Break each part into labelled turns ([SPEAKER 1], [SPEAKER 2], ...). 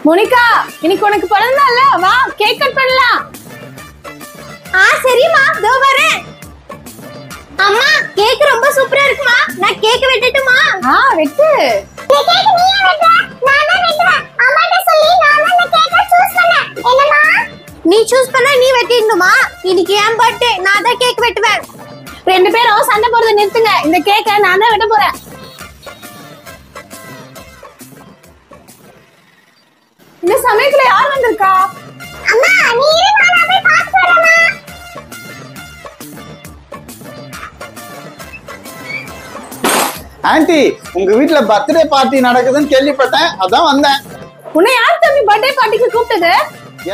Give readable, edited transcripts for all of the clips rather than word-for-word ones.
[SPEAKER 1] Monica, இன்னைக்கு உனக்கு பிறந்த நாள்ல வா கேக் கட் பண்ணலாம்.
[SPEAKER 2] சரிம்மா, இதோ வரேன். அம்மா, கேக் ரொம்ப சூப்பரா இருக்குமா? நான் கேக் வெட்டட்டுமா?
[SPEAKER 1] வெட்டு.
[SPEAKER 2] இந்த கேக் நீயே வெட்டு. நான் தான் வெட்டுறேன். அம்மாட்ட சொல்லி நான் தான் இந்த கேக்க சூஸ் பண்ணேன். என்னம்மா? நீ சூஸ் பண்ணா நீ வெட்டிடணுமா? இன்னைக்கு என் பர்த்டே, நான் தான் கேக் வெட்டுவேன்.
[SPEAKER 1] ரெண்டு பேரும் சண்டை போறதை நிறுத்துங்க. இந்த கேக்க நான் தான் வெட்ட போறேன். இந்த சமயத்துல யார் வந்திருக்கா?
[SPEAKER 2] அம்மா, நீ இரு, நான் போய் பார்த்து வரேம்மா.
[SPEAKER 3] ஆன்ட்டி, உங்க வீட்ல பர்த்டே பார்ட்டி நடக்குதுன்னு கேள்விப்பட்டேன், அதான் வந்தேன்.
[SPEAKER 1] உன்னை யார் தம்பி பர்த்டே பார்ட்டிக்கு கூப்பிட்டது?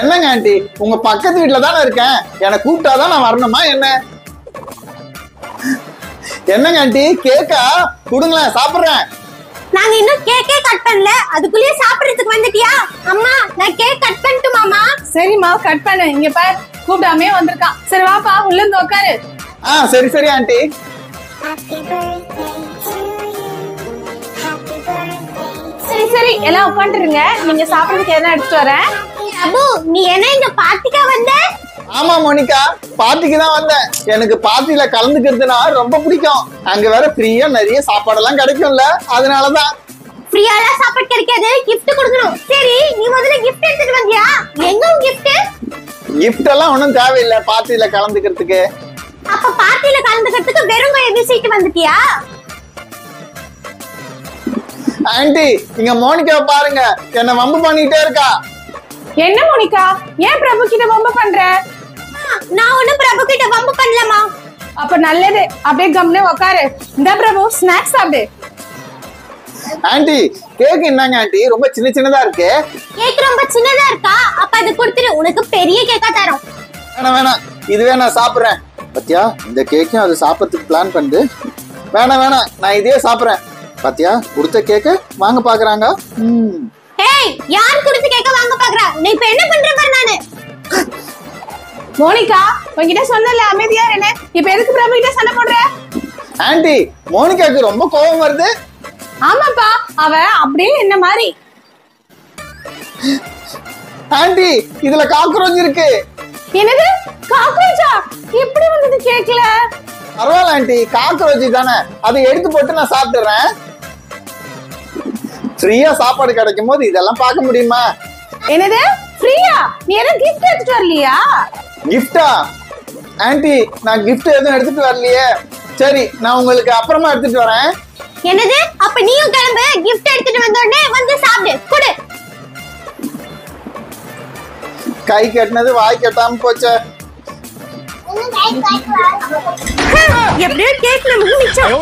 [SPEAKER 3] என்னங்க ஆன்ட்டி, உங்க பக்கத்து வீட்ல தானே இருக்கேன், என்னை கூப்பிட்டாதான் நான் வரணுமா என்ன? என்னங்க ஆன்ட்டி, கேக்கா கொடுங்களேன், சாப்பிடுறேன்.
[SPEAKER 2] நாங்க இன்னும் கேக்கே கட் பண்ணல, அதுக்குள்ளேயே சாப்பிடுறதுக்கு வந்துட்டியா? அம்மா, நான் கேக் கட் பண்ணட்டுமாமா?
[SPEAKER 1] சரிம்மா, கட் பண்ணு. இங்க பார், கூப்பிடாமே வந்திருக்கான். சரி வாப்பா, உள்ள இருந்து உட்காரு.
[SPEAKER 3] சரி சரி ஆன்ட்டி.
[SPEAKER 1] சரி சரி, எல்லாம் உட்காந்துருங்க. நீங்க சாப்பிடுறதுக்கு எதனா எடுத்துட்டு வரேன்.
[SPEAKER 2] அபு, நீ என்ன இங்க பார்ட்டிக்கா வந்த?
[SPEAKER 3] ஆமா மோனிகா, பார்ட்டிக்கு தான் வந்தேன். எனக்கு பார்ட்டில கலந்துக்கிறதுனா ரொம்ப பிடிக்கும். அங்க வேற ஃப்ரீயா நிறைய சாப்பாடெல்லாம் கிடைக்கும்ல, அதனாலதான்.
[SPEAKER 2] ஃப்ரீயால சாப்பாடு கிடைக்காது, gift கொடுக்கணும். சரி, நீ முதல்ல gift எடுத்துட்டு வந்தியா? எங்க உன் gift?
[SPEAKER 3] gift எல்லாம் ஒண்ணும் தேவையில்லை பார்ட்டில கலந்துக்கிறதுக்கு.
[SPEAKER 2] அப்ப பார்ட்டில கலந்துக்கிறதுக்கு வெறும் கையை வீசிட்டு வந்துட்டியா?
[SPEAKER 3] ஆன்ட்டி, இங்க மோனிகா பாருங்க, என்ன வம்பு பண்ணிட்டே இருக்கா.
[SPEAKER 1] என்ன மோனிகா, ஏன் பிரபு கிட்ட வம்பு பண்ற?
[SPEAKER 2] நான் ஒண்ணும் பிரபு கிட்ட வம்பு பண்ணலமா.
[SPEAKER 1] அப்ப நல்லது, அப்படியே கம்னே உட்காரு. இந்த பிரபு ஸ்நாக்ஸ் சாப்பிடு.
[SPEAKER 3] ஆன்ட்டி, கேக் என்னங்க ஆன்ட்டி, ரொம்ப சின்ன சின்னதா இருக்கு.
[SPEAKER 2] கேக் ரொம்ப சின்னதா இருக்கா? அப்ப அது கொடுத்துரு, உனக்கு பெரிய கேக்கா தரோம்.
[SPEAKER 3] வேணாம் வேணாம், இதுவே நான் சாப்பிடுறேன். பாத்தியா, இந்த கேக்கையும் அது சாப்பிடறதுக்கு பிளான் பண்ணு. வேணாம் வேணாம், நான் இதே சாப்பிடுறேன். பாத்தியா, கொடுத்த கேக்க வாங்க பாக்குறாங்க.
[SPEAKER 2] ஏய், யார் கொடுத்த கேக்க வாங்க பாக்குறா? நீ இப்ப என்ன பண்ற பாரு நானு.
[SPEAKER 1] மோனிகா, உன்கிட்ட சொன்னல அமைதியா என்ன, இப்ப எதுக்கு பிரபு கிட்ட சண்டை போடுற?
[SPEAKER 3] ஆன்ட்டி, மோனிகாக்கு ரொம்ப கோபம் வருது.
[SPEAKER 1] ஆமாப்பா, அவ அப்படியே என்ன மாதிரி.
[SPEAKER 3] ஆன்ட்டி, இதுல காக்ரோச் இருக்கு.
[SPEAKER 1] என்னது, காக்ரோச்சா? எப்படி வந்தது கேக்கல?
[SPEAKER 3] பரவாயில்ல ஆன்ட்டி, காக்ரோச் தானே, அதை எடுத்து போட்டு நான் சாப்பிட்டுறேன். ஃப்ரீயா சாப்பாடு கிடைக்கும் போது இதெல்லாம் பார்க்க முடியுமா?
[SPEAKER 1] என்னது ஃப்ரீயா? நீ எதுவும் கிஃப்ட் எடுத்துட்டு வரலையா?
[SPEAKER 3] கிஃப்டா? ஆன்ட்டி, நான் கிஃப்ட் எதுவும் எடுத்துட்டு வரலையே. சரி, நான் உங்களுக்கு அப்புறமா எடுத்துட்டு வரேன்.
[SPEAKER 2] என்னது? அப்ப நீயும் கிளம்பு, gift எடுத்துட்டு வந்த உடனே வந்து சாப்பிடு. குடு.
[SPEAKER 3] கை கட்டினது வாய் கட்டாம போச்சே.
[SPEAKER 2] எப்படியோ கேக் நமக்கு மிச்சம்.